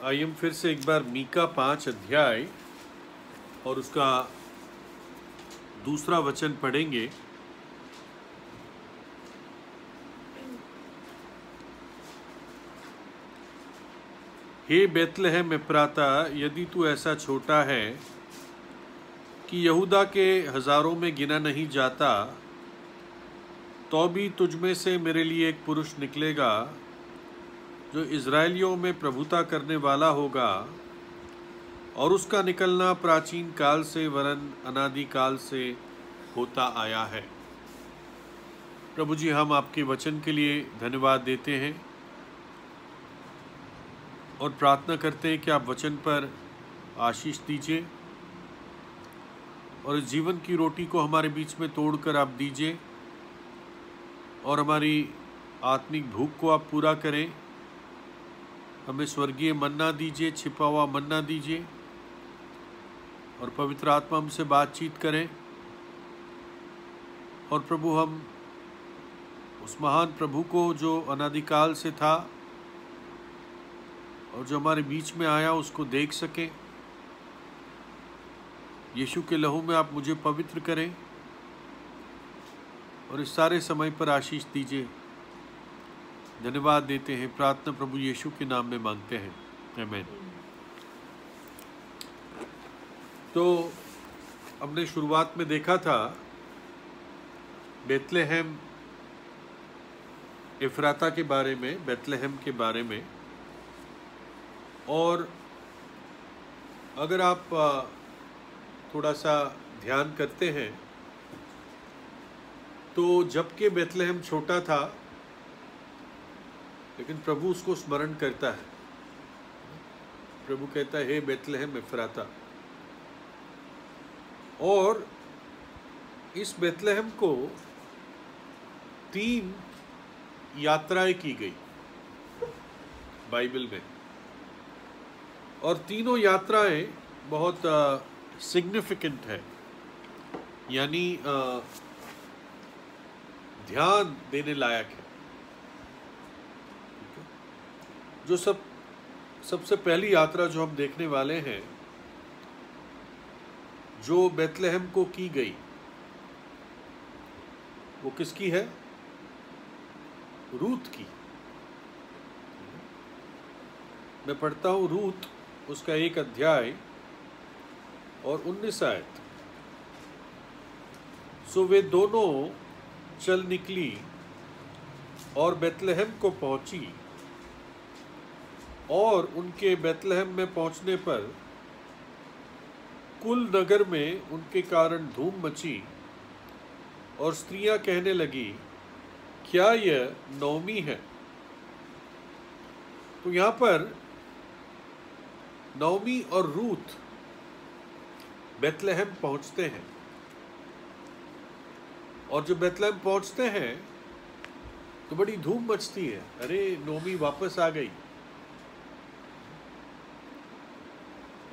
आइए हम फिर से एक बार मीका 5 अध्याय और उसका दूसरा वचन पढ़ेंगे। हे बेतलहम एफ्राता, यदि तू ऐसा छोटा है कि यहूदा के हजारों में गिना नहीं जाता, तो भी तुझमें से मेरे लिए एक पुरुष निकलेगा जो इज़राइलियों में प्रभुता करने वाला होगा, और उसका निकलना प्राचीन काल से वरन अनादि काल से होता आया है। प्रभु जी, हम आपके वचन के लिए धन्यवाद देते हैं और प्रार्थना करते हैं कि आप वचन पर आशीष दीजिए और इस जीवन की रोटी को हमारे बीच में तोड़कर आप दीजिए और हमारी आत्मिक भूख को आप पूरा करें। हमें स्वर्गीय मन्ना दीजिए, छिपा हुआ मन्ना दीजिए और पवित्र आत्मा हमसे बातचीत करें। और प्रभु, हम उस महान प्रभु को जो अनादिकाल से था और जो हमारे बीच में आया उसको देख सकें। यीशु के लहू में आप मुझे पवित्र करें और इस सारे समय पर आशीष दीजिए। धन्यवाद देते हैं, प्रार्थना प्रभु यीशु के नाम में मांगते हैं, आमीन। तो हमने शुरुआत में देखा था बेतलहम एफ्राता के बारे में, बेतलहम के बारे में। और अगर आप थोड़ा सा ध्यान करते हैं तो जबकि बेतलहम छोटा था, लेकिन प्रभु उसको स्मरण करता है। प्रभु कहता है, हे बेतलहम एफ्राता। और इस बेतलहम को 3 यात्राएं की गई बाइबल में, और तीनों यात्राएं बहुत सिग्निफिकेंट है, यानी ध्यान देने लायक है। जो सबसे पहली यात्रा जो हम देखने वाले हैं, जो बेतलहम को की गई, वो किसकी है? रूत की। मैं पढ़ता हूं रूत, उसका 1 अध्याय और 19 आयत। सो वे दोनों चल निकली और बेतलहम को पहुंची, और उनके बेतलहम में पहुंचने पर कुल नगर में उनके कारण धूम मची, और स्त्रियां कहने लगी, क्या यह नौमी है? तो यहां पर नौमी और रूत बेतलहम पहुंचते हैं, और जब बेतलहम पहुंचते हैं तो बड़ी धूम मचती है। अरे, नौमी वापस आ गई।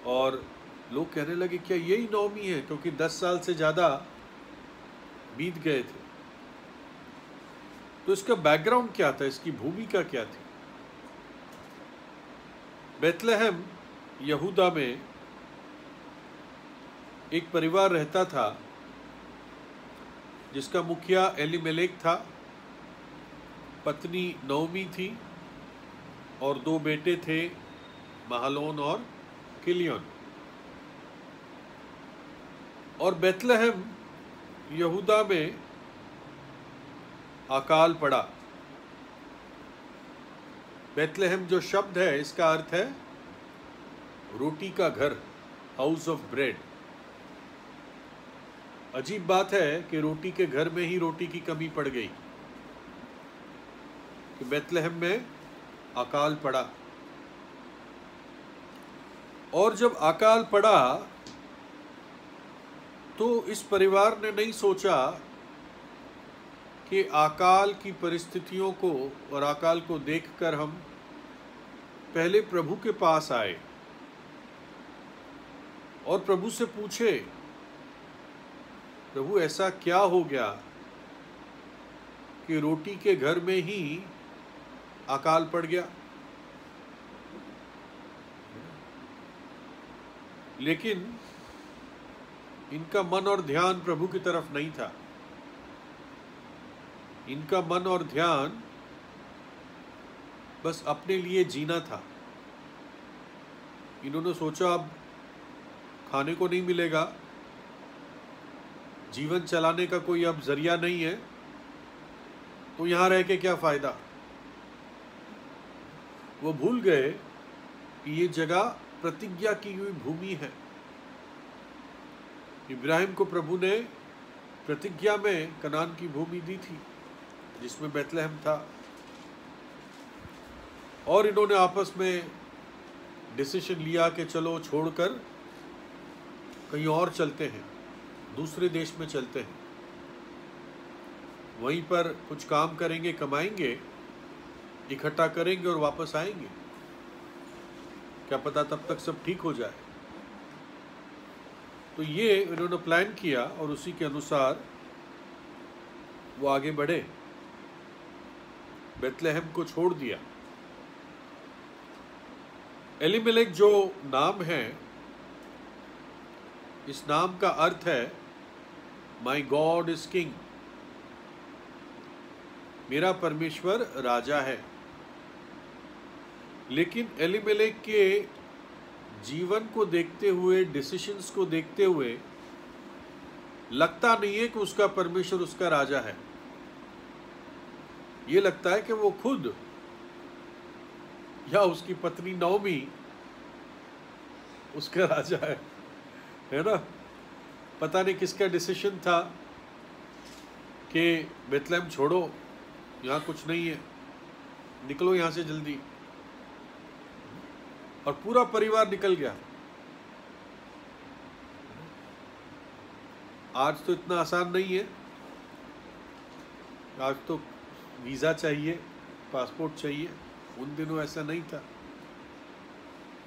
और लोग कहने लगे, क्या यही नौमी है? क्योंकि 10 साल से ज़्यादा बीत गए थे। तो इसका बैकग्राउंड क्या था, इसकी भूमिका क्या थी? बेतलहम यहूदा में एक परिवार रहता था जिसका मुखिया एलीमेलेक था, पत्नी नौमी थी, और 2 बेटे थे, महलोन और किलियन। और बेतलहम यहूदा में अकाल पड़ा। बेतलहम जो शब्द है, इसका अर्थ है रोटी का घर, हाउस ऑफ ब्रेड। अजीब बात है कि रोटी के घर में ही रोटी की कमी पड़ गई, कि बेतलहम में अकाल पड़ा। और जब अकाल पड़ा तो इस परिवार ने नहीं सोचा कि अकाल की परिस्थितियों को और अकाल को देखकर हम पहले प्रभु के पास आए और प्रभु से पूछे, प्रभु ऐसा क्या हो गया कि रोटी के घर में ही अकाल पड़ गया? लेकिन इनका मन और ध्यान प्रभु की तरफ नहीं था। इनका मन और ध्यान बस अपने लिए जीना था। इन्होंने सोचा अब खाने को नहीं मिलेगा, जीवन चलाने का कोई अब जरिया नहीं है, तो यहाँ रह के क्या फायदा। वो भूल गए कि ये जगह प्रतिज्ञा की हुई भूमि है। इब्राहिम को प्रभु ने प्रतिज्ञा में कनान की भूमि दी थी, जिसमें बैतलहम था। और इन्होंने आपस में डिसीजन लिया कि चलो छोड़कर कहीं और चलते हैं, दूसरे देश में चलते हैं, वहीं पर कुछ काम करेंगे, कमाएंगे, इकट्ठा करेंगे और वापस आएंगे। क्या पता तब तक सब ठीक हो जाए। तो ये इन्होंने प्लान किया और उसी के अनुसार वो आगे बढ़े, बैतलहम को छोड़ दिया। एलीमेलेक जो नाम है, इस नाम का अर्थ है माई गॉड इज किंग, मेरा परमेश्वर राजा है। लेकिन एलीमेलेक के जीवन को देखते हुए, डिसीजंस को देखते हुए लगता नहीं है कि उसका परमेश्वर उसका राजा है। ये लगता है कि वो खुद या उसकी पत्नी नौमी उसका राजा है ना। पता नहीं किसका डिसीजन था कि बैतलहम छोड़ो, यहाँ कुछ नहीं है, निकलो यहाँ से जल्दी। और पूरा परिवार निकल गया। आज तो इतना आसान नहीं है, आज तो वीज़ा चाहिए, पासपोर्ट चाहिए। उन दिनों ऐसा नहीं था।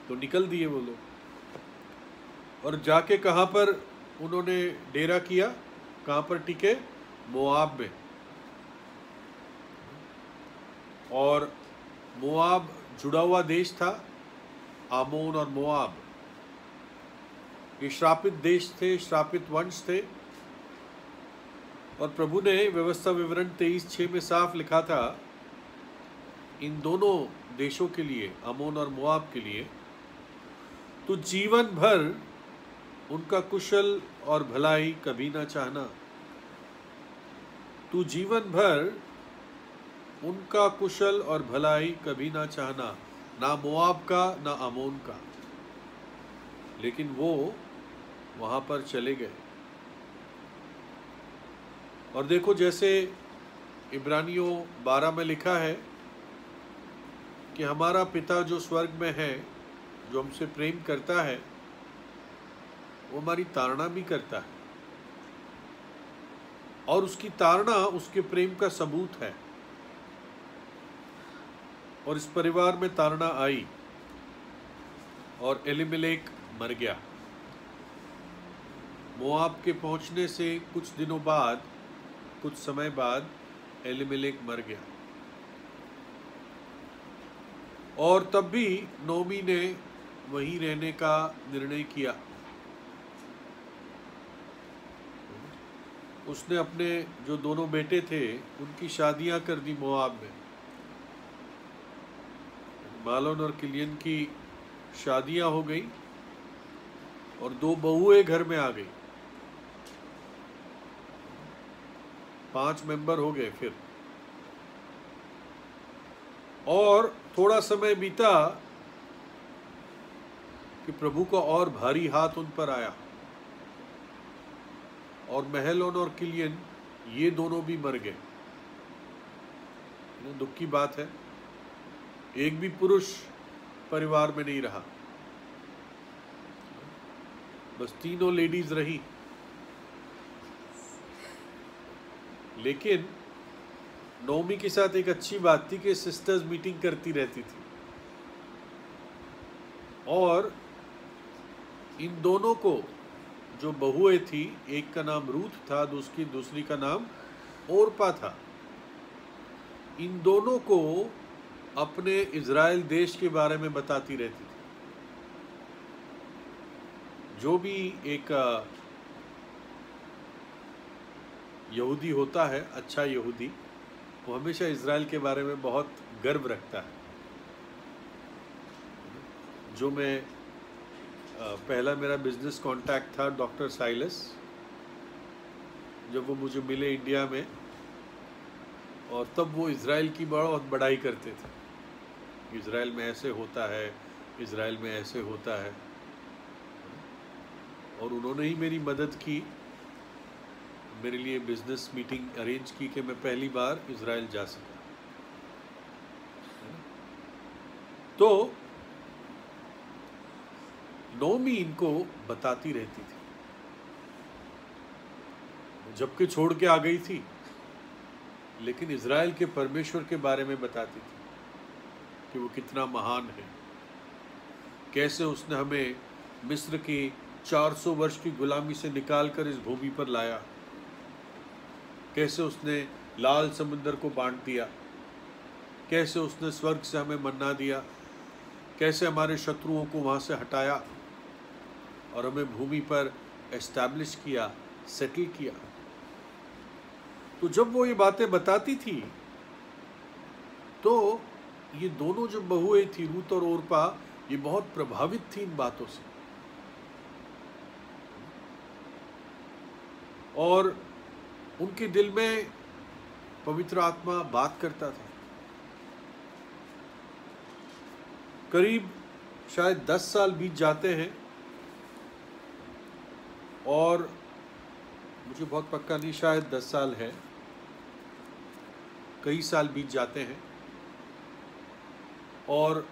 तो निकल दिए वो लोग। और जाके कहाँ पर उन्होंने डेरा किया, कहाँ पर टिके? मोआब में। और मोआब जुड़ा हुआ देश था, आमोन और मोआब। ये श्रापित देश थे, श्रापित वंश थे। और प्रभु ने व्यवस्था विवरण 23:6 में साफ लिखा था, इन दोनों देशों के लिए, आमोन और मोआब के लिए, तो जीवन भर उनका कुशल और भलाई कभी ना चाहना। तू जीवन भर उनका कुशल और भलाई कभी ना चाहना, ना मोआब का ना आमोन का। लेकिन वो वहां पर चले गए। और देखो, जैसे इब्रानियों 12 में लिखा है कि हमारा पिता जो स्वर्ग में है, जो हमसे प्रेम करता है, वो हमारी ताड़ना भी करता है। और उसकी ताड़ना उसके प्रेम का सबूत है। और इस परिवार में ताड़ना आई और एलीमेलेक मर गया। मोआब के पहुंचने से कुछ दिनों बाद, कुछ समय बाद एलीमेलेक मर गया। और तब भी नोमी ने वहीं रहने का निर्णय किया। उसने अपने जो दोनों बेटे थे उनकी शादियां कर दी मोआब में। मालोन और किलियन की शादियां हो गई और 2 बहुएं घर में आ गई। 5 मेंबर हो गए फिर। और थोड़ा समय बीता कि प्रभु का और भारी हाथ उन पर आया और महलोन और किलियन, ये दोनों भी मर गए। दुख की बात है, एक भी पुरुष परिवार में नहीं रहा, बस तीनों लेडीज रही। लेकिन नोमी के साथ एक अच्छी बात थी कि सिस्टर्स मीटिंग करती रहती थी। और इन दोनों को जो बहुएं थी, एक का नाम रूथ था, दूसरी का नाम ओरपा था, इन दोनों को अपने इज़राइल देश के बारे में बताती रहती थी। जो भी एक यहूदी होता है, अच्छा यहूदी, वो हमेशा इज़राइल के बारे में बहुत गर्व रखता है। जो मैं पहला मेरा बिजनेस कांटेक्ट था डॉक्टर साइलस, जब वो मुझे मिले इंडिया में, और तब वो इज़राइल की बहुत बड़ाई करते थे। इज़राइल में ऐसे होता है, इज़राइल में ऐसे होता है, और उन्होंने ही मेरी मदद की, मेरे लिए बिजनेस मीटिंग अरेंज की कि मैं पहली बार इज़राइल जा सका। तो नोमी इनको बताती रहती थी, जबकि छोड़ के आ गई थी, लेकिन इज़राइल के परमेश्वर के बारे में बताती थी कि वो कितना महान है, कैसे उसने हमें मिस्र की 400 वर्ष की गुलामी से निकालकर इस भूमि पर लाया, कैसे उसने लाल समुंदर को बांट दिया, कैसे उसने स्वर्ग से हमें मन्ना दिया, कैसे हमारे शत्रुओं को वहाँ से हटाया और हमें भूमि पर एस्टैब्लिश किया, सेटल किया। तो जब वो ये बातें बताती थी, तो ये दोनों जो बहुएं थी, रूत और ओरपा, ये बहुत प्रभावित थी इन बातों से, और उनके दिल में पवित्र आत्मा बात करता था। करीब शायद 10 साल बीत जाते हैं, और मुझे बहुत पक्का नहीं, शायद 10 साल है, कई साल बीत जाते हैं, और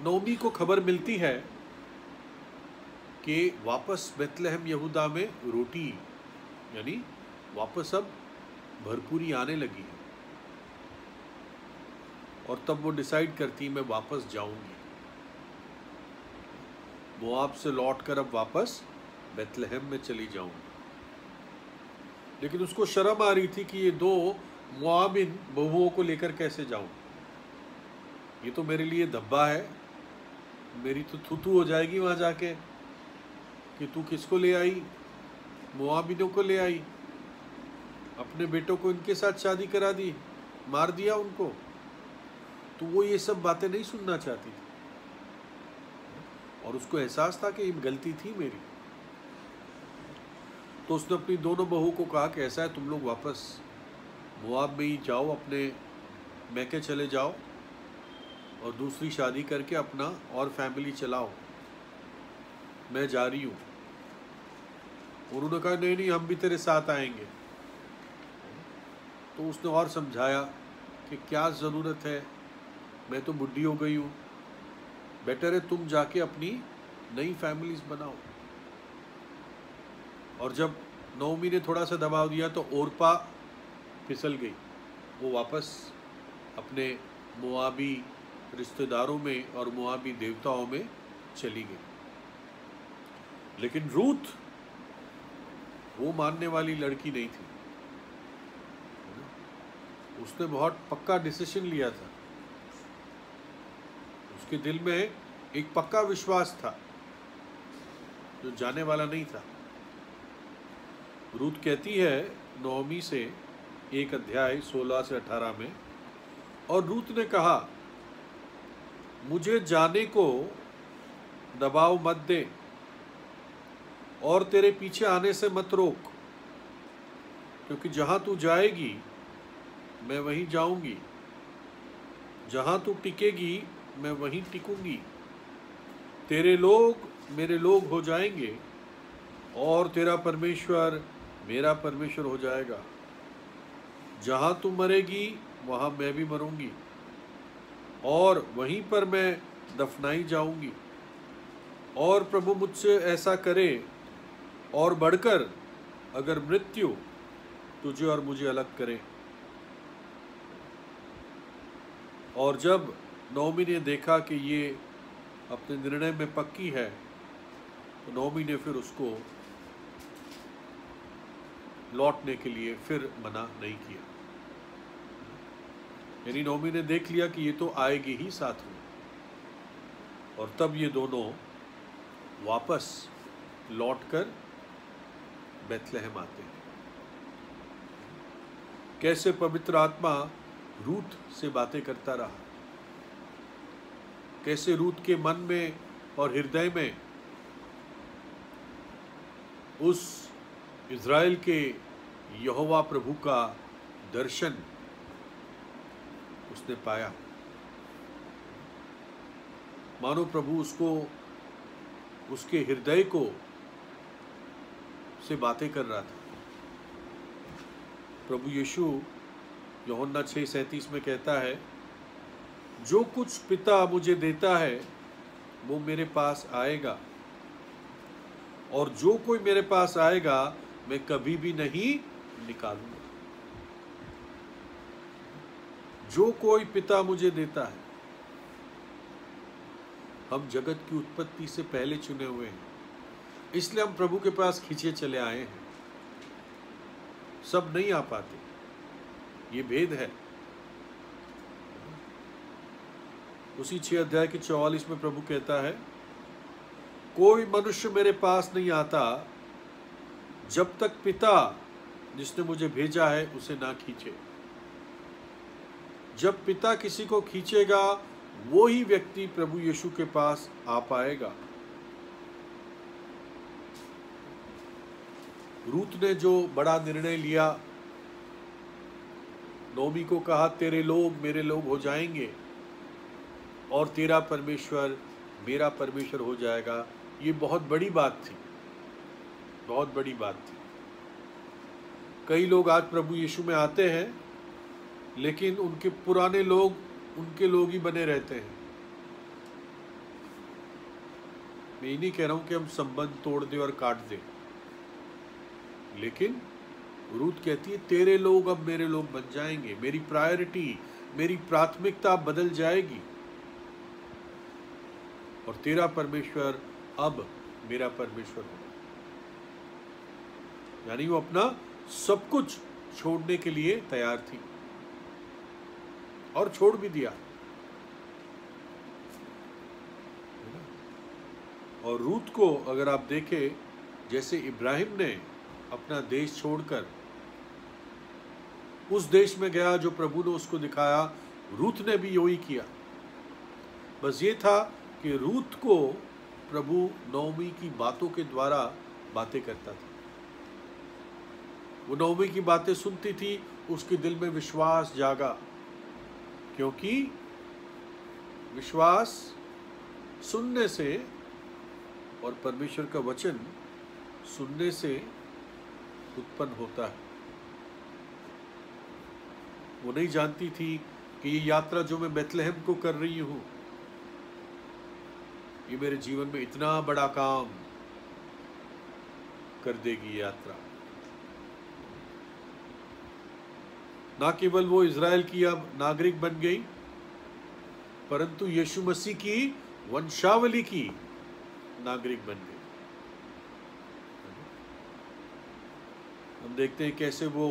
नोमी को खबर मिलती है कि वापस बेथलेहम यहूदा में रोटी, यानी वापस अब भरपूरी आने लगी है, और तब वो डिसाइड करती मैं वापस जाऊंगी, मोआब से लौटकर अब वापस बेथलेहम में चली जाऊंगी। लेकिन उसको शर्म आ रही थी कि ये दो मोआबिन बहुओं को लेकर कैसे जाऊं, ये तो मेरे लिए धब्बा है, मेरी तो थूथू हो जाएगी वहां जाके कि तू किसको ले आई, मोआबिनों को ले आई, अपने बेटों को इनके साथ शादी करा दी, मार दिया उनको। तो वो ये सब बातें नहीं सुनना चाहती थी, और उसको एहसास था कि ये गलती थी मेरी। तो उसने अपनी दोनों बहू को कहा कि ऐसा है, तुम लोग वापस मोआब में ही जाओ, अपने मैके चले जाओ और दूसरी शादी करके अपना और फैमिली चलाओ, मैं जा रही हूँ। उन्होंने कहा नहीं नहीं, हम भी तेरे साथ आएंगे। तो उसने और समझाया कि क्या ज़रूरत है, मैं तो बुढ़ी हो गई हूँ, बेटर है तुम जाके अपनी नई फैमिलीज बनाओ। और जब नोमी ने थोड़ा सा दबाव दिया तो ओरपा फिसल गई, वो वापस अपने मोआबी रिश्तेदारों में और मोआबी देवताओं में चली गई। लेकिन रूत वो मानने वाली लड़की नहीं थी, उसने बहुत पक्का डिसीजन लिया था, उसके दिल में एक पक्का विश्वास था जो जाने वाला नहीं था। रूत कहती है नोमी से 1 अध्याय 16 से 18 में, और रूत ने कहा मुझे जाने को दबाव मत दे और तेरे पीछे आने से मत रोक, क्योंकि जहाँ तू जाएगी मैं वहीं जाऊंगी, जहाँ तू टिकेगी मैं वहीं टिकूंगी, तेरे लोग मेरे लोग हो जाएंगे और तेरा परमेश्वर मेरा परमेश्वर हो जाएगा। जहाँ तू मरेगी वहाँ मैं भी मरूंगी और वहीं पर मैं दफनाई जाऊंगी। और प्रभु मुझसे ऐसा करे और बढ़कर, अगर मृत्यु तुझे और मुझे अलग करे। और जब नोमी ने देखा कि ये अपने निर्णय में पक्की है, तो नोमी ने फिर उसको लौटने के लिए फिर मना नहीं किया। यानी नोमी ने देख लिया कि ये तो आएगी ही साथ में, और तब ये दोनों वापस लौटकर बैतलहम आते हैं। कैसे पवित्र आत्मा रूत से बातें करता रहा, कैसे रूत के मन में और हृदय में उस इज़राइल के यहोवा प्रभु का दर्शन उसने पाया। मानो प्रभु उसको, उसके हृदय को से बातें कर रहा था। प्रभु यीशु यूहन्ना 6:37 में कहता है, जो कुछ पिता मुझे देता है वो मेरे पास आएगा, और जो कोई मेरे पास आएगा मैं कभी भी नहीं निकालूंगा। जो कोई पिता मुझे देता है। हम जगत की उत्पत्ति से पहले चुने हुए हैं, इसलिए हम प्रभु के पास खींचे चले आए हैं। सब नहीं आ पाते, ये भेद है। उसी 6 अध्याय के 44 में प्रभु कहता है, कोई मनुष्य मेरे पास नहीं आता जब तक पिता जिसने मुझे भेजा है उसे ना खींचे। जब पिता किसी को खींचेगा वो ही व्यक्ति प्रभु यीशु के पास आ पाएगा। रूत ने जो बड़ा निर्णय लिया, नोमी को कहा तेरे लोग मेरे लोग हो जाएंगे और तेरा परमेश्वर मेरा परमेश्वर हो जाएगा, ये बहुत बड़ी बात थी, बहुत बड़ी बात थी। कई लोग आज प्रभु यीशु में आते हैं लेकिन उनके पुराने लोग उनके लोग ही बने रहते हैं। मैं ये नहीं कह रहा हूं कि हम संबंध तोड़ दें और काट दें, लेकिन रूत कहती है तेरे लोग अब मेरे लोग बन जाएंगे, मेरी प्रायोरिटी, मेरी प्राथमिकता बदल जाएगी और तेरा परमेश्वर अब मेरा परमेश्वर होगा। यानी वो अपना सब कुछ छोड़ने के लिए तैयार थी और छोड़ भी दिया। और रूत को अगर आप देखें, जैसे इब्राहिम ने अपना देश छोड़कर उस देश में गया जो प्रभु ने उसको दिखाया, रूत ने भी वही किया। बस ये था कि रूत को प्रभु नौमी की बातों के द्वारा बातें करता था। वो नौमी की बातें सुनती थी, उसके दिल में विश्वास जागा, क्योंकि विश्वास सुनने से और परमेश्वर का वचन सुनने से उत्पन्न होता है। वो नहीं जानती थी कि ये यात्रा जो मैं बैतलहम को कर रही हूं, ये मेरे जीवन में इतना बड़ा काम कर देगी यात्रा। ना केवल वो इज़राइल की अब नागरिक बन गई, परंतु यीशु मसीह की वंशावली की नागरिक बन गई। हम देखते हैं कैसे वो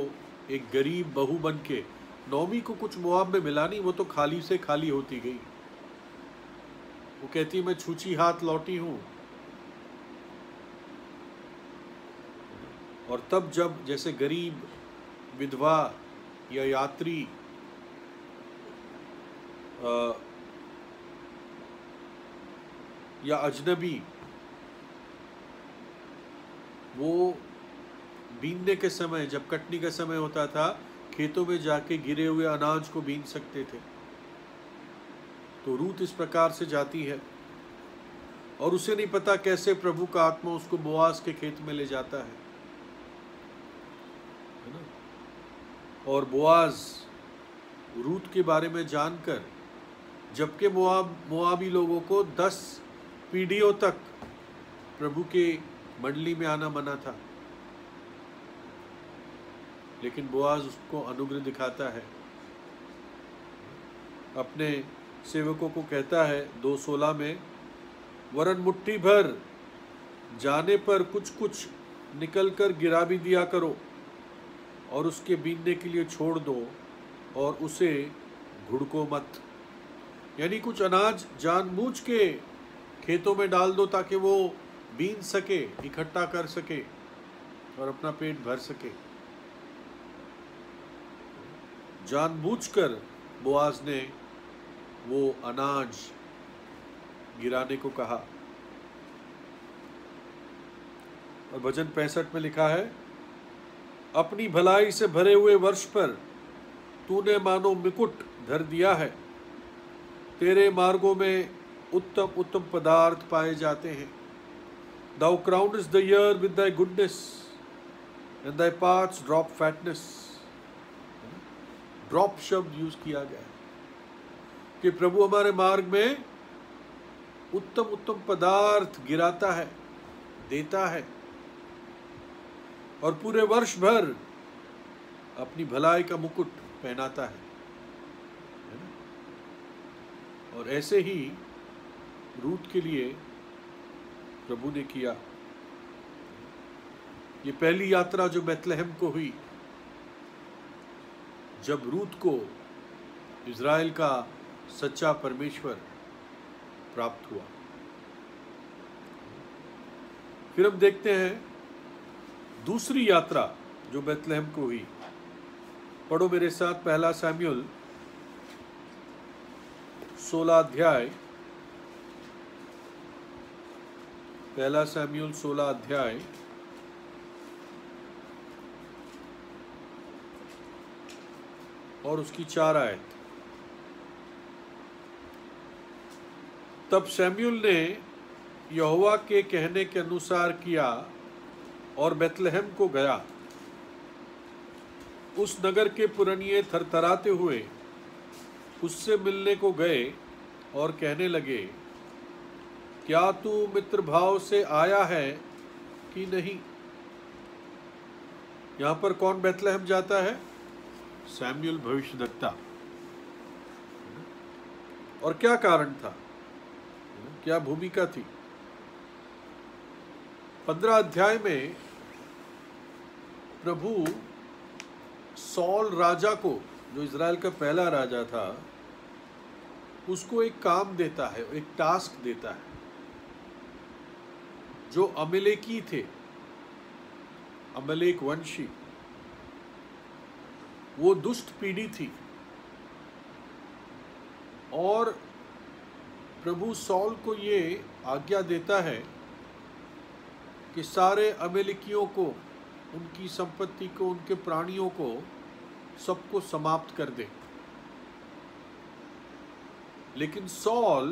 एक गरीब बहू बन के, नौमी को कुछ मोआब में मिला नहीं, वो तो खाली से खाली होती गई। वो कहती मैं छूछी हाथ लौटी हूं। और तब जब जैसे गरीब, विधवा या यात्री या अजनबी वो बीनने के समय, जब कटनी का समय होता था, खेतों में जाके गिरे हुए अनाज को बीन सकते थे। तो रूत इस प्रकार से जाती है और उसे नहीं पता कैसे प्रभु का आत्मा उसको बोआज के खेत में ले जाता है ना। और बोआज रूत के बारे में जानकर, जबकि मोआबी लोगों को 10 पीढ़ियों तक प्रभु के मंडली में आना मना था, लेकिन बोआज उसको अनुग्रह दिखाता है। अपने सेवकों को कहता है 2:16 में, वरन मुट्ठी भर जाने पर कुछ कुछ निकल कर गिरा भी दिया करो और उसके बीनने के लिए छोड़ दो और उसे घुड़को मत। यानी कुछ अनाज जानबूझ के खेतों में डाल दो ताकि वो बीन सके, इकट्ठा कर सके और अपना पेट भर सके। जानबूझकर बोआज ने वो अनाज गिराने को कहा। और भजन 65 में लिखा है, अपनी भलाई से भरे हुए वर्ष पर तूने मानो मुकुट धर दिया है। तेरे मार्गों में उत्तम उत्तम पदार्थ पाए जाते हैं। Thou crownest the year with thy goodness, and thy paths drop fatness. Drop शब्द यूज किया गया है कि प्रभु हमारे मार्ग में उत्तम उत्तम पदार्थ गिराता है, देता है, और पूरे वर्ष भर अपनी भलाई का मुकुट पहनाता है ना? और ऐसे ही रूत के लिए प्रभु ने किया। ये पहली यात्रा जो बैतलहम को हुई, जब रूत को इज़राइल का सच्चा परमेश्वर प्राप्त हुआ। फिर हम देखते हैं दूसरी यात्रा जो बैतलहम को हुई। पढ़ो मेरे साथ पहला शमूएल 16 अध्याय, पहला शमूएल 16 अध्याय और उसकी 4 आयत। तब शमूएल ने यहोवा के कहने के अनुसार किया और बैतलहम को गया। उस नगर के पुरनिये थरथराते हुए उससे मिलने को गए और कहने लगे, क्या तू मित्र भाव से आया है कि नहीं? यहां पर कौन बैतलहम जाता है? शमूएल भविष्यद्वक्ता। और क्या कारण था, क्या भूमिका थी? 15 अध्याय में प्रभु सौल राजा को, जो इज़राइल का पहला राजा था, उसको एक काम देता है, एक टास्क देता है। जो अमेलेकी थे, अमेलेक वंशी, वो दुष्ट पीढ़ी थी, और प्रभु सौल को ये आज्ञा देता है कि सारे अमेलेकियों को, उनकी संपत्ति को, उनके प्राणियों को, सबको समाप्त कर दे। लेकिन सौल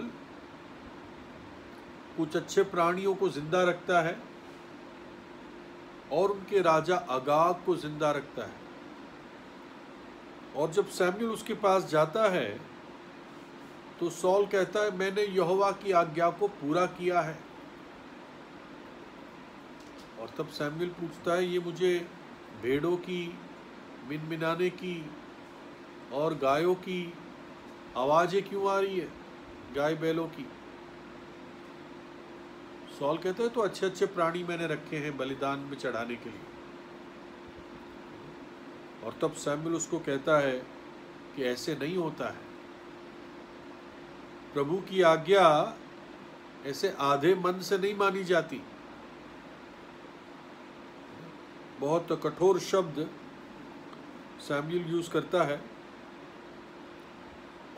कुछ अच्छे प्राणियों को जिंदा रखता है और उनके राजा अगाग को जिंदा रखता है। और जब शमूएल उसके पास जाता है तो सौल कहता है, मैंने यहोवा की आज्ञा को पूरा किया है। और तब शमूएल पूछता है, ये मुझे भेड़ों की मिनमिनाने की और गायों की आवाजें क्यों आ रही है, गाय बैलों की? सौल कहता है, तो अच्छे अच्छे प्राणी मैंने रखे हैं बलिदान में चढ़ाने के लिए। और तब शमूएल उसको कहता है कि ऐसे नहीं होता है। प्रभु की आज्ञा ऐसे आधे मन से नहीं मानी जाती। बहुत कठोर शब्द शमूएल यूज करता है।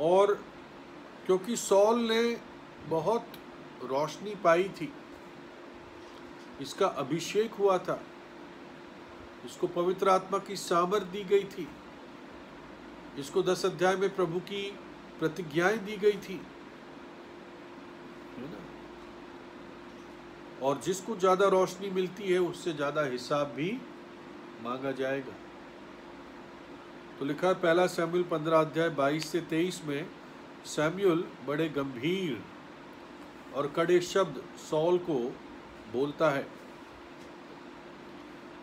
और क्योंकि सौल ने बहुत रोशनी पाई थी, इसका अभिषेक हुआ था, इसको पवित्र आत्मा की सामर्थ दी गई थी, इसको 10 अध्याय में प्रभु की प्रतिज्ञाएं दी गई थी, है ना? और जिसको ज्यादा रोशनी मिलती है उससे ज्यादा हिसाब भी मांगा जाएगा। तो लिखा है पहला शमूएल 15 अध्याय 22 से 23 में, शमूएल बड़े गंभीर और कड़े शब्द सौल को बोलता है।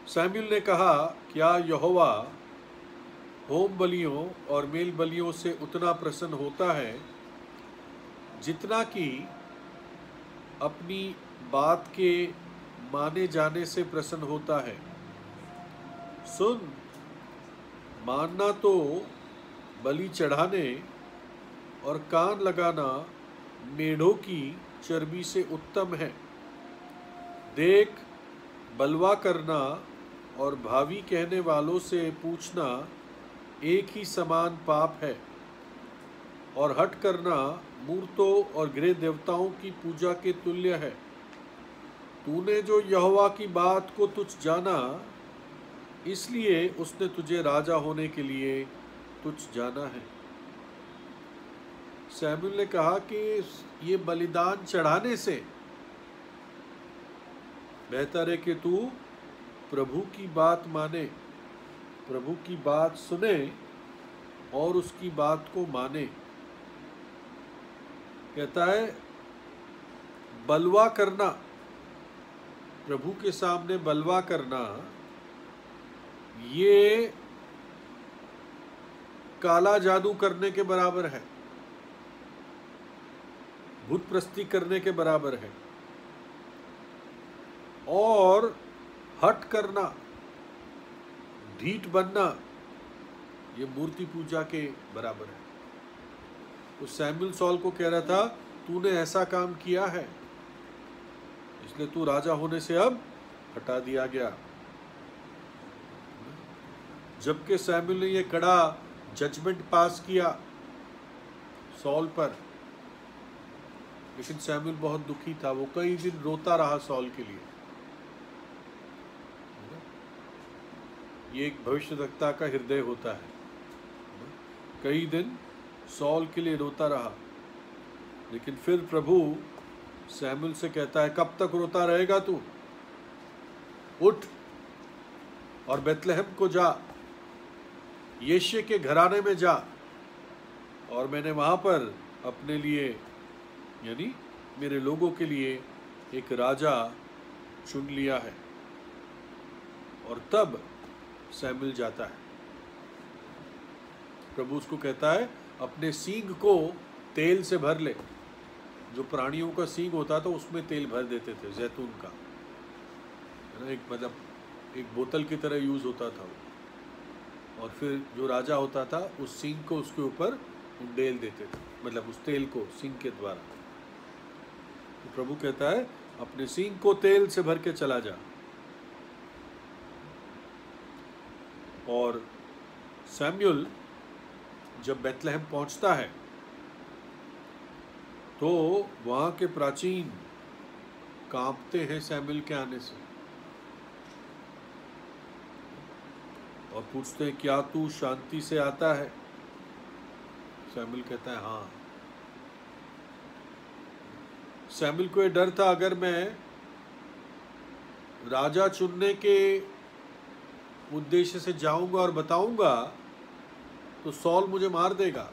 शमूएल ने कहा, क्या यहोवा होम बलियों और मेल बलियों से उतना प्रसन्न होता है जितना कि अपनी बात के माने जाने से प्रसन्न होता है? सुन, मानना तो बलि चढ़ाने और कान लगाना मेढ़ों की चर्बी से उत्तम है। देख, बलवा करना और भावी कहने वालों से पूछना एक ही समान पाप है, और हट करना मूर्तों और गृह देवताओं की पूजा के तुल्य है। तूने जो यहोवा की बात को तुच्छ जाना, इसलिए उसने तुझे राजा होने के लिए तुच्छ जाना है। सैमुएल ने कहा कि ये बलिदान चढ़ाने से बेहतर है कि तू प्रभु की बात माने, प्रभु की बात सुने और उसकी बात को माने। कहता है बलवा करना, प्रभु के सामने बलवा करना, ये काला जादू करने के बराबर है, भूत प्रस्ती करने के बराबर है। और हट करना, ढीठ बनना, ये मूर्ति पूजा के बराबर है। तो सैमुएल सॉल को कह रहा था तूने ऐसा काम किया है, इसलिए तू राजा होने से अब हटा दिया गया। जबकि सैमुएल ने ये कड़ा जजमेंट पास किया सॉल पर, लेकिन सैमुएल बहुत दुखी था। वो कई दिन रोता रहा सॉल के लिए। ये एक भविष्यवक्ता का हृदय होता है। कई दिन सॉल के लिए रोता रहा, लेकिन फिर प्रभु सैमुएल से कहता है कब तक रोता रहेगा तू? उठ और बेतलहम को जा, यिशै के घराने में जा, और मैंने वहां पर अपने लिए यानी मेरे लोगों के लिए एक राजा चुन लिया है। और तब सैमुएल जाता है। प्रभु उसको कहता है अपने सींग को तेल से भर ले। जो प्राणियों का सींग होता था उसमें तेल भर देते थे, जैतून का, है ना, एक मतलब एक बोतल की तरह यूज होता था वो। और फिर जो राजा होता था उस सींग को उसके ऊपर उंडेल देते थे, मतलब उस तेल को सींग के द्वारा। तो प्रभु कहता है अपने सींग को तेल से भर के चला जा। और सैमुएल जब बेतलहम पहुंचता है तो वहां के प्राचीन कांपते हैं सैमुएल के आने से, और पूछते हैं क्या तू शांति से आता है? सैमुएल कहता है हाँ। सैमुएल को ये डर था अगर मैं राजा चुनने के उद्देश्य से जाऊंगा और बताऊंगा तो सॉल मुझे मार देगा।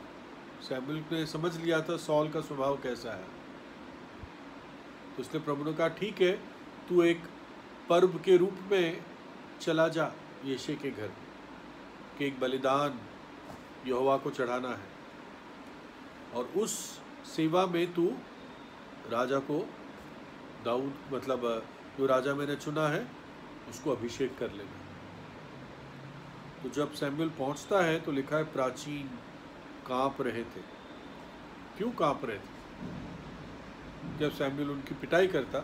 सैमुएल ने समझ लिया था सॉल का स्वभाव कैसा है। तो इसलिए प्रभु ने कहा ठीक है, तू एक पर्व के रूप में चला जा यिशै के घर, कि एक बलिदान यहोवा को चढ़ाना है, और उस सेवा में तू राजा को दाऊद, मतलब जो राजा मैंने चुना है, उसको अभिषेक कर लेना। तो जब सैमुएल पहुंचता है तो लिखा है प्राचीन कांप रहे थे। क्यों कांप रहे थे? जब सैमुएल उनकी पिटाई करता,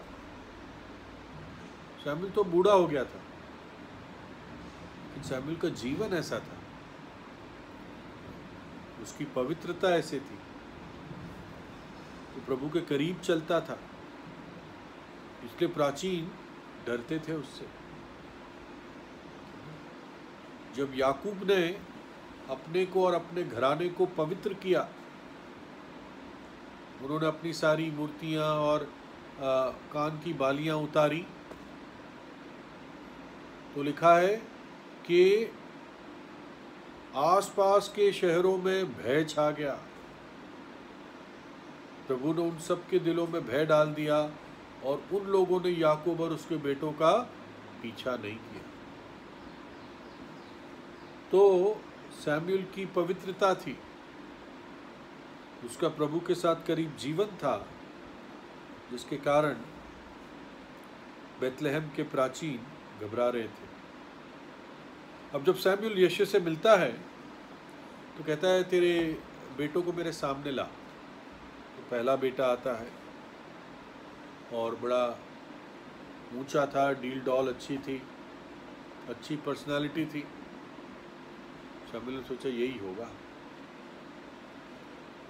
सैमुएल तो बूढ़ा हो गया था, लेकिन सैमुएल का जीवन ऐसा था, उसकी पवित्रता ऐसे थी, वो प्रभु के करीब चलता था, इसलिए प्राचीन डरते थे उससे। जब याकूब ने अपने को और अपने घराने को पवित्र किया, उन्होंने अपनी सारी मूर्तियां और कान की बालियां उतारी, तो लिखा है कि आसपास के शहरों में भय छा गया। प्रभु ने उन सब के दिलों में भय डाल दिया, और उन लोगों ने याकूब और उसके बेटों का पीछा नहीं किया। तो सैमुएल की पवित्रता थी, उसका प्रभु के साथ करीब जीवन था, जिसके कारण बेतलहम के प्राचीन घबरा रहे थे। अब जब सैमुएल यिशै से मिलता है तो कहता है तेरे बेटों को मेरे सामने ला। तो पहला बेटा आता है और बड़ा ऊंचा था, डील डॉल अच्छी थी, अच्छी पर्सनालिटी थी। शमूएल ने सोचा यही होगा,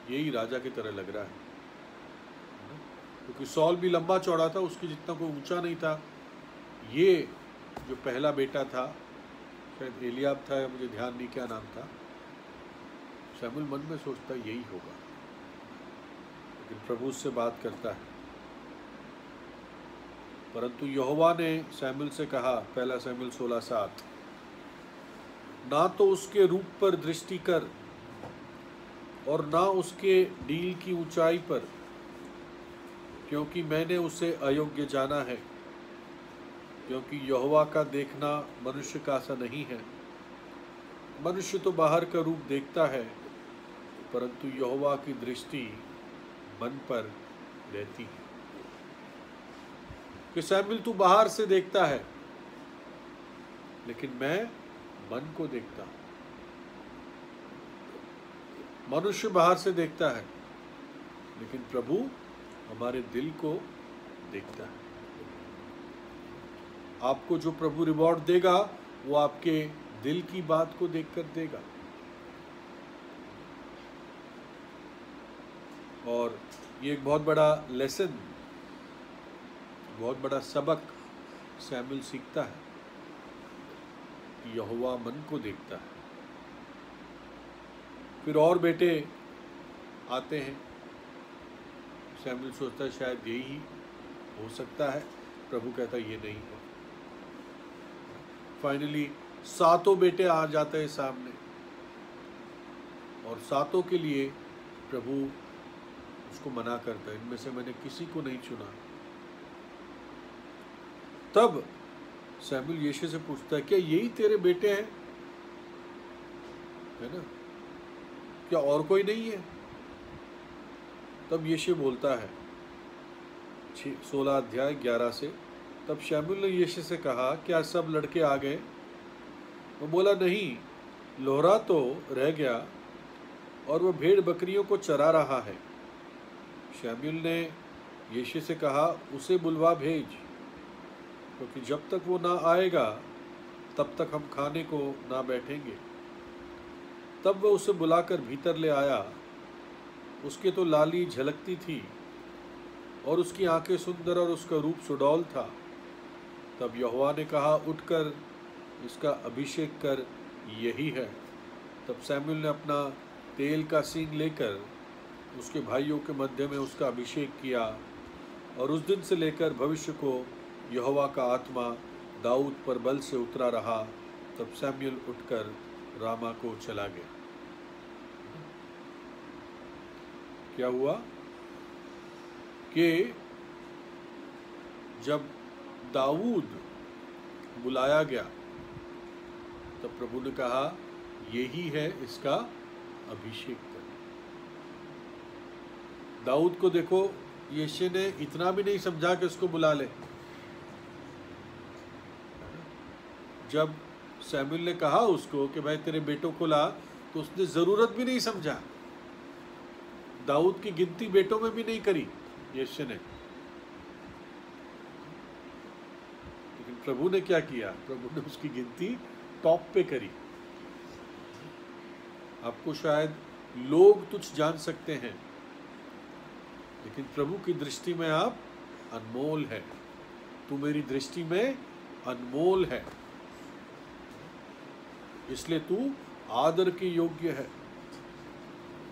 यही राजा की तरह लग रहा है, क्योंकि सॉल भी लंबा चौड़ा था, उसके जितना कोई ऊंचा नहीं था। ये जो पहला बेटा था, शायद एलियाब था या मुझे ध्यान नहीं क्या नाम था, शमूएल मन में सोचता यही होगा, लेकिन प्रभु उससे बात करता है। परंतु यहोवा ने शमूएल से कहा, पहला शमूएल 16:7, ना तो उसके रूप पर दृष्टि कर और ना उसके डील की ऊंचाई पर, क्योंकि मैंने उसे अयोग्य जाना है। क्योंकि यहोवा का देखना मनुष्य का सा नहीं है। मनुष्य तो बाहर का रूप देखता है, परंतु यहोवा की दृष्टि मन पर रहती है। कि शमूएल तू बाहर से देखता है, लेकिन मैं मन को देखता हूं। मनुष्य बाहर से देखता है, लेकिन प्रभु हमारे दिल को देखता है। आपको जो प्रभु रिवॉर्ड देगा वो आपके दिल की बात को देखकर देगा। और ये एक बहुत बड़ा लेसन, बहुत बड़ा सबक शमूएल सीखता है कि यहोवा मन को देखता है। फिर और बेटे आते हैं। शमूएल सोचता है शायद यही हो सकता है, प्रभु कहता है ये नहीं है। फाइनली 7 बेटे आ जाते हैं सामने, और 7 के लिए प्रभु उसको मना करता है, इनमें से मैंने किसी को नहीं चुना। तब शमूएल यीशु से पूछता है, क्या यही तेरे बेटे हैं? है ना, क्या और कोई नहीं है? तब यीशु बोलता है 16:11 से, तब शमूएल ने यीशु से कहा, क्या सब लड़के आ गए? वो बोला, नहीं, लोहरा तो रह गया और वह भेड़ बकरियों को चरा रहा है। शमूएल ने यीशु से कहा, उसे बुलवा भेज, क्योंकि जब तक वो ना आएगा तब तक हम खाने को ना बैठेंगे। तब वह उसे बुलाकर भीतर ले आया। उसके तो लाली झलकती थी और उसकी आंखें सुंदर और उसका रूप सुडौल था। तब यहोवा ने कहा, उठकर इसका अभिषेक कर, यही है। तब शमूएल ने अपना तेल का सींग लेकर उसके भाइयों के मध्य में उसका अभिषेक किया, और उस दिन से लेकर भविष्य को यहोवा का आत्मा दाऊद पर बल से उतरा रहा। तब शमूएल उठकर रामा को चला गया। क्या हुआ कि जब दाऊद बुलाया गया तब प्रभु ने कहा, यही है, इसका अभिषेक कर। दाऊद को देखो, यीशु ने इतना भी नहीं समझा कि उसको बुला ले। जब शमूएल ने कहा उसको कि भाई तेरे बेटों को ला, तो उसने जरूरत भी नहीं समझा। दाऊद की गिनती बेटों में भी नहीं करी यीशु ने। लेकिन प्रभु ने क्या किया? प्रभु ने उसकी गिनती टॉप पे करी। आपको शायद लोग तुच्छ जान सकते हैं, लेकिन प्रभु की दृष्टि में आप अनमोल है। तू मेरी दृष्टि में अनमोल है, इसलिए तू आदर के योग्य है।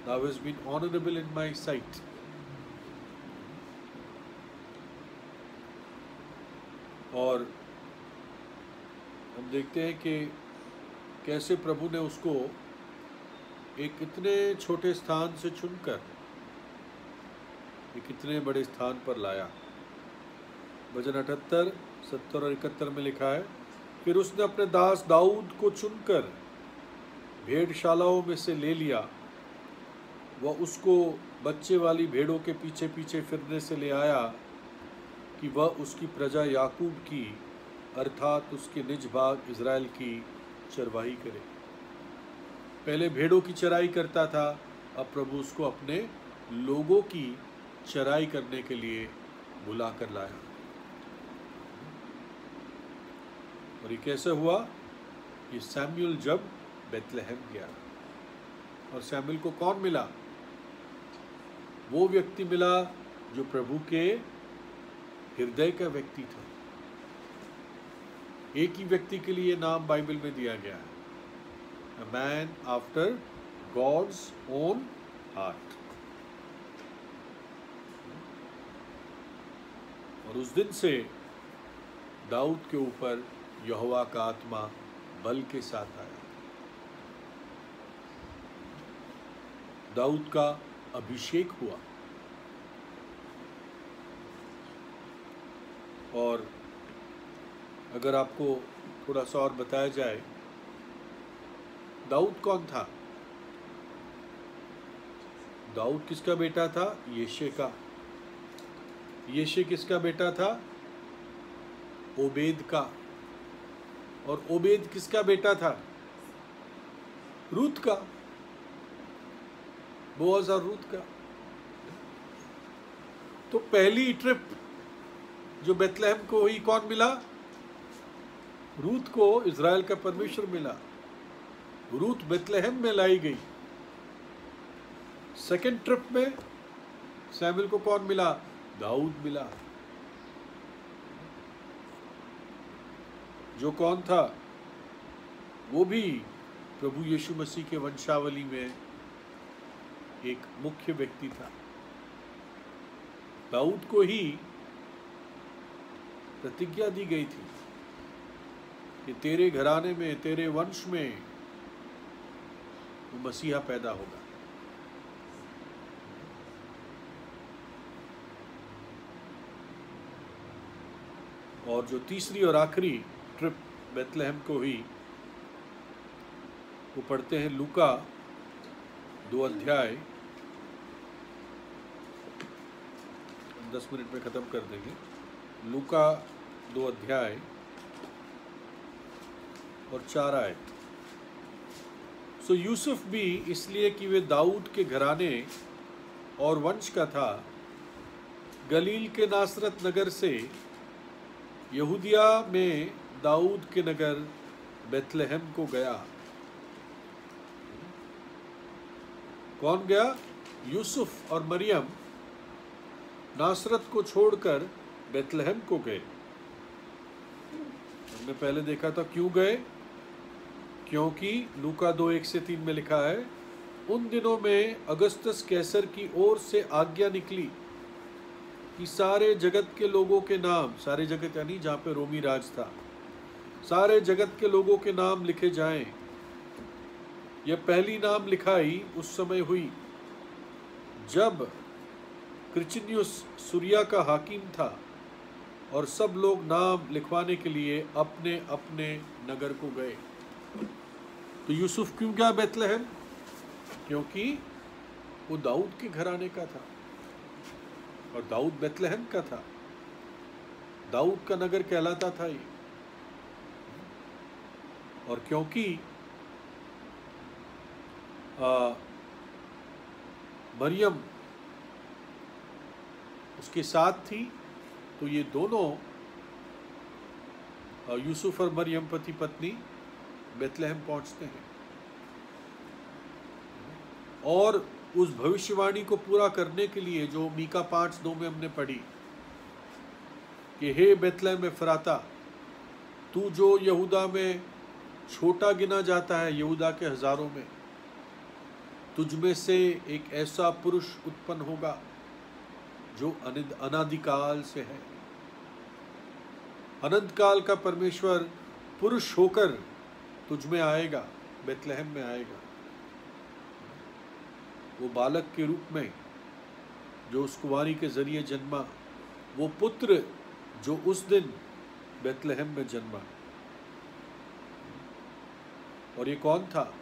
Thou hast been honorable in my sight. और हम देखते हैं कि कैसे प्रभु ने उसको एक इतने छोटे स्थान से चुनकर एक इतने बड़े स्थान पर लाया। भजन 78, 70 और 71 में लिखा है, फिर उसने अपने दास दाऊद को चुनकर भेड़शालाओं में से ले लिया। वह उसको बच्चे वाली भेड़ों के पीछे पीछे फिरने से ले आया कि वह उसकी प्रजा याकूब की, अर्थात उसके निज भाग इज़राइल की चरवाही करे। पहले भेड़ों की चराई करता था, अब प्रभु उसको अपने लोगों की चराई करने के लिए बुला कर लाया। और ये कैसे हुआ? ये सैमुअल जब बेथलेहम गया, और सैमुअल को कौन मिला? वो व्यक्ति मिला जो प्रभु के हृदय का व्यक्ति था। एक ही व्यक्ति के लिए नाम बाइबल में दिया गया है, a man after God's own heart. और उस दिन से दाऊद के ऊपर यहोवा का आत्मा बल के साथ आया। दाऊद का अभिषेक हुआ। और अगर आपको थोड़ा सा और बताया जाए, दाऊद कौन था? दाऊद किसका बेटा था? यिशै का। यिशै किसका बेटा था? ओबेद का। और ओबेद किसका बेटा था? रूत का, बोअज और रूत का। तो पहली ट्रिप जो बेथलेहम को हुई, कौन मिला? रूत को इज़राइल का परमेश्वर मिला। रूत बेथलेहम में लाई गई। सेकंड ट्रिप में सैमुअल को कौन मिला? दाऊद मिला। जो कौन था? वो भी प्रभु यीशु मसीह के वंशावली में एक मुख्य व्यक्ति था। दाऊद को ही प्रतिज्ञा दी गई थी कि तेरे घराने में, तेरे वंश में वो मसीहा पैदा होगा। और जो तीसरी और आखिरी ट्रिप बेथलेहम को हुई, वो पढ़ते हैं लूका 2 अध्याय, 10 मिनट में खत्म कर देंगे। लूका 2 अध्याय और 4 आयत। सो यूसुफ भी इसलिए कि वे दाऊद के घराने और वंश का था, गलील के नासरत नगर से यहूदिया में दाऊद के नगर बेथलेहम को गया। कौन गया? यूसुफ और मरियम नासरत को छोड़कर बेथलेहम को गए। हमने पहले देखा था क्यों गए। क्योंकि लूका 2:1-3 में लिखा है, उन दिनों में अगस्तस कैसर की ओर से आज्ञा निकली कि सारे जगत के लोगों के नाम, सारे जगत यानी जहाँ पे रोमी राज था, सारे जगत के लोगों के नाम लिखे जाएं। यह पहली नाम लिखाई उस समय हुई जब क्रिचनियुस सूरिया का हाकिम था, और सब लोग नाम लिखवाने के लिए अपने अपने नगर को गए। तो यूसुफ क्यों गया बेथलेहम? क्योंकि वो दाऊद के घराने का था, और दाऊद बेथलेहम का था। दाऊद का नगर कहलाता था ये। और क्योंकि मरियम उसके साथ थी, तो ये दोनों यूसुफ और मरियम पति पत्नी बेथलेहम पहुंचते हैं। और उस भविष्यवाणी को पूरा करने के लिए जो मीका 5:2 में हमने पढ़ी कि हे बेथलेहम एफ्राता, तू जो यहूदा में छोटा गिना जाता है, यहूदा के हजारों में, तुझ में से एक ऐसा पुरुष उत्पन्न होगा जो अनादिकाल से है। अनंत काल का परमेश्वर पुरुष होकर तुझ में आएगा, बेथलेहम में आएगा। वो बालक के रूप में जो उस कुंवारी के जरिए जन्मा, वो पुत्र जो उस दिन बेथलेहम में जन्मा। और ये कौन था?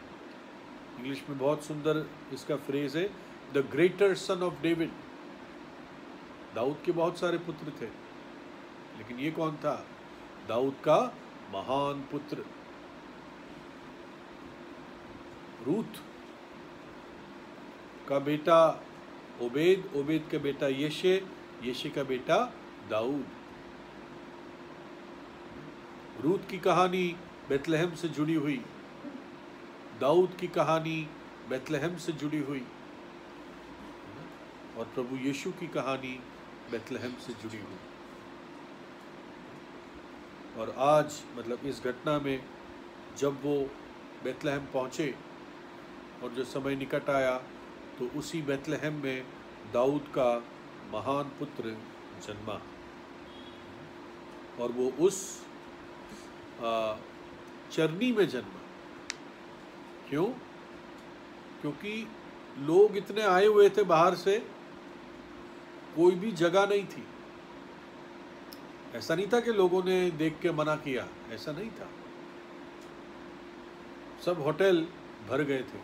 इंग्लिश में बहुत सुंदर इसका फ्रेज है, the greater son of David. दाऊद के बहुत सारे पुत्र थे, लेकिन ये कौन था? दाऊद का महान पुत्र। रूत का बेटा ओबेद, ओबेद का बेटा यिशै, यिशै का बेटा दाऊद। रूत की कहानी बेथलेहम से जुड़ी हुई, दाऊद की कहानी बेथलेहम से जुड़ी हुई, और प्रभु यीशु की कहानी बेथलेहम से जुड़ी हुई। और आज मतलब इस घटना में जब वो बेथलेहम पहुँचे और जो समय निकट आया तो उसी बेथलेहम में दाऊद का महान पुत्र जन्मा, और वो उस चरनी में जन्मा। क्यों? क्योंकि लोग इतने आए हुए थे बाहर से, कोई भी जगह नहीं थी। ऐसा नहीं था कि लोगों ने देख के मना किया, ऐसा नहीं था। सब होटल भर गए थे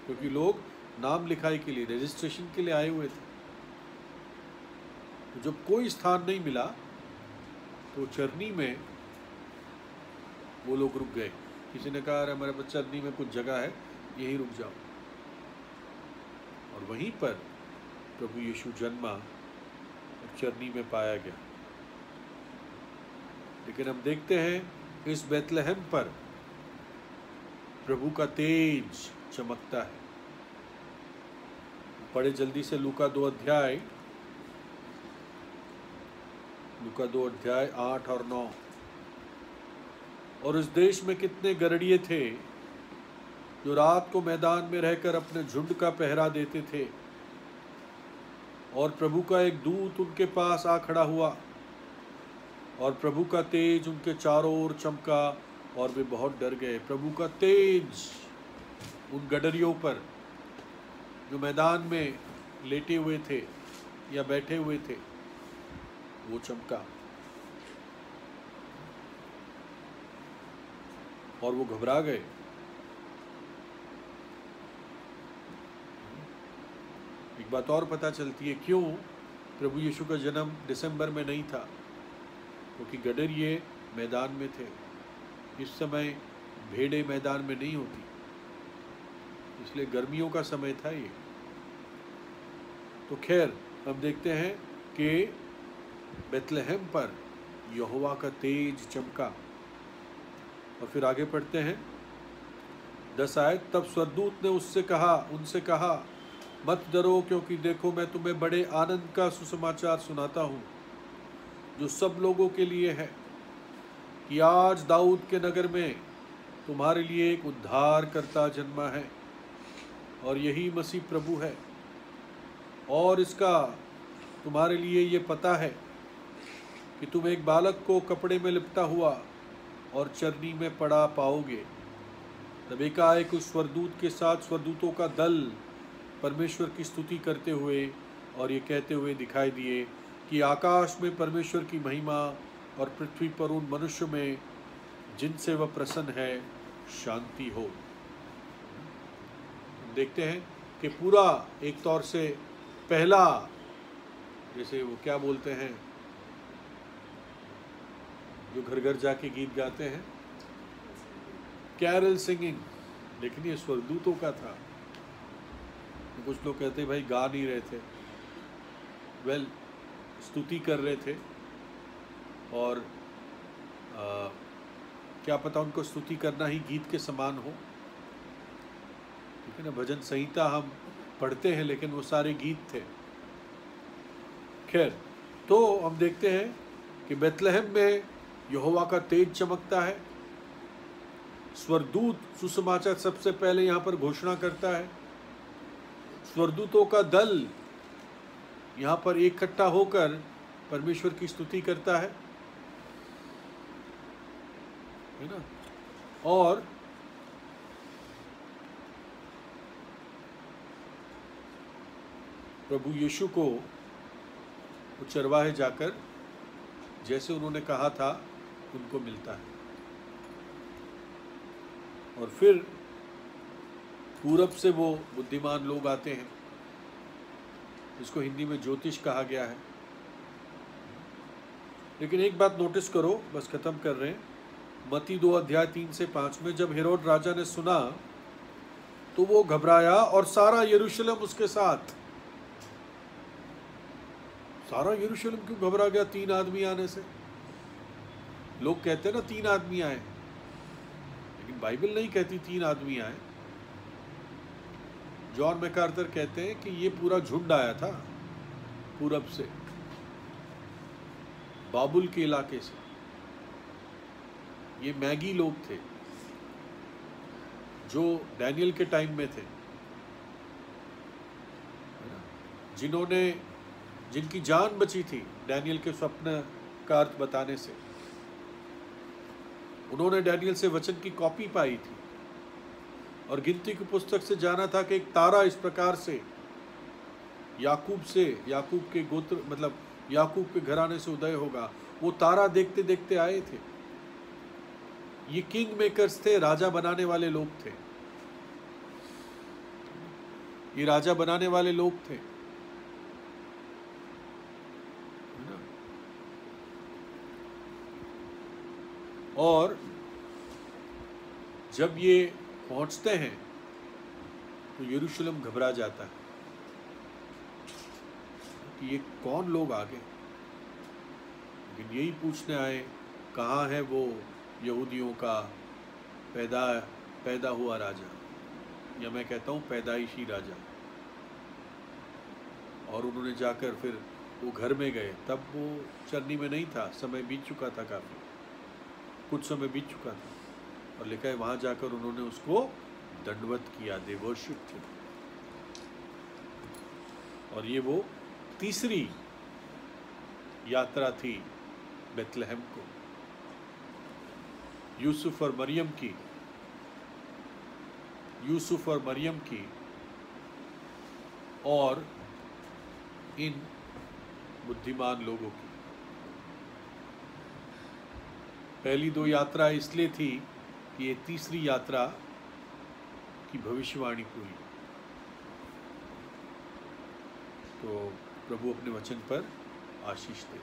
क्योंकि लोग नाम लिखाई के लिए, रजिस्ट्रेशन के लिए आए हुए थे। तो जब कोई स्थान नहीं मिला तो चरनी में वो लोग रुक गए। किसी ने कहा, अरे हमारे पास चरनी में कुछ जगह है, यहीं रुक जाओ। और वहीं पर प्रभु यीशु जन्मा और चरनी में पाया गया। लेकिन हम देखते हैं इस बेथलेहम पर प्रभु का तेज चमकता है। पढ़े जल्दी से लूका 2 अध्याय 8 और 9। और उस देश में कितने गरड़िए थे जो रात को मैदान में रहकर अपने झुंड का पहरा देते थे, और प्रभु का एक दूत उनके पास आ खड़ा हुआ, और प्रभु का तेज उनके चारों ओर चमका, और वे बहुत डर गए। प्रभु का तेज उन गडरियों पर जो मैदान में लेटे हुए थे या बैठे हुए थे, वो चमका, और वो घबरा गए। एक बात और पता चलती है क्यों प्रभु यीशु का जन्म दिसंबर में नहीं था, क्योंकि गडरिये मैदान में थे। इस समय भेड़ें मैदान में नहीं होती, इसलिए गर्मियों का समय था ये। तो खैर हम देखते हैं कि बेथलेहम पर यहोवा का तेज चमका। और फिर आगे पढ़ते हैं 10 आयत। तब स्वर्गदूत ने उनसे कहा, मत डरो, क्योंकि देखो मैं तुम्हें बड़े आनंद का सुसमाचार सुनाता हूँ, जो सब लोगों के लिए है, कि आज दाऊद के नगर में तुम्हारे लिए एक उद्धारकर्ता जन्मा है, और यही मसीह प्रभु है। और इसका तुम्हारे लिए ये पता है कि तुम एक बालक को कपड़े में लिपटा हुआ और चरनी में पड़ा पाओगे। तब एकाएक उस स्वर्गदूत के साथ स्वर्गदूतों का दल परमेश्वर की स्तुति करते हुए और ये कहते हुए दिखाई दिए कि आकाश में परमेश्वर की महिमा और पृथ्वी पर उन मनुष्यों में जिनसे वह प्रसन्न है शांति हो। देखते हैं कि पूरा एक तौर से पहला, जैसे वो क्या बोलते हैं जो घर घर जाके गीत गाते हैं, कैरल सिंगिंग, लेकिन ये स्वर्गदूतों का था। तो कुछ लोग कहते हैं भाई गा नहीं रहे थे, वेल स्तुति कर रहे थे, और क्या पता उनको स्तुति करना ही गीत के समान हो। लेकिन भजन संहिता हम पढ़ते हैं, लेकिन वो सारे गीत थे। खैर, तो हम देखते हैं कि बेथलेहम में यहोवा का तेज चमकता है। स्वर्गदूत सुसमाचार सबसे पहले यहाँ पर घोषणा करता है। स्वर्गदूतों का दल यहाँ पर इकट्ठा होकर परमेश्वर की स्तुति करता है ना। और प्रभु यीशु को चरवाहे जाकर जैसे उन्होंने कहा था उनको मिलता है। और फिर पूरब से वो बुद्धिमान लोग आते हैं, इसको हिंदी में ज्योतिष कहा गया है। लेकिन एक बात नोटिस करो, बस खत्म कर रहे हैं। मत्ती 2 अध्याय 3 से 5 में जब हेरोद राजा ने सुना तो वो घबराया और सारा यरूशलेम उसके साथ। सारा यरूशलेम क्यों घबरा गया 3 आदमी आने से? लोग कहते हैं ना 3 आदमी आए, लेकिन बाइबल नहीं कहती 3 आदमी आए। जॉन मैकार्थर कहते हैं कि ये पूरा झुंड आया था पूरब से, बाबुल के इलाके से। ये मैगी लोग थे जो डैनियल के टाइम में थे, जिनकी जान बची थी डैनियल के स्वप्न का अर्थ बताने से। उन्होंने डैनियल से वचन की कॉपी पाई थी और गिनती की पुस्तक से जाना था कि एक तारा इस प्रकार से याकूब के गोत्र मतलब याकूब के घराने से उदय होगा। वो तारा देखते देखते आए थे। ये किंग मेकर्स थे, राजा बनाने वाले लोग थे। ये राजा बनाने वाले लोग थे, और जब ये पहुंचते हैं तो यरूशलेम घबरा जाता है कि ये कौन लोग आ गए। लेकिन यही पूछने आए, कहाँ है वो यहूदियों का पैदा हुआ राजा, या मैं कहता हूँ पैदाइशी राजा। और उन्होंने जाकर फिर वो घर में गए, तब वो चरनी में नहीं था, समय बीत चुका था, काफ़ी कुछ समय बीत चुका था। और लिखा है वहाँ जाकर उन्होंने उसको दंडवत किया, दे वर्शिप्ड हिम। और ये वो तीसरी यात्रा थी बेथलेहम को, यूसुफ और मरियम की और इन बुद्धिमान लोगों की। पहली 2 यात्रा इसलिए थी कि ये तीसरी यात्रा की भविष्यवाणी पूरी। तो प्रभु अपने वचन पर आशीष दे।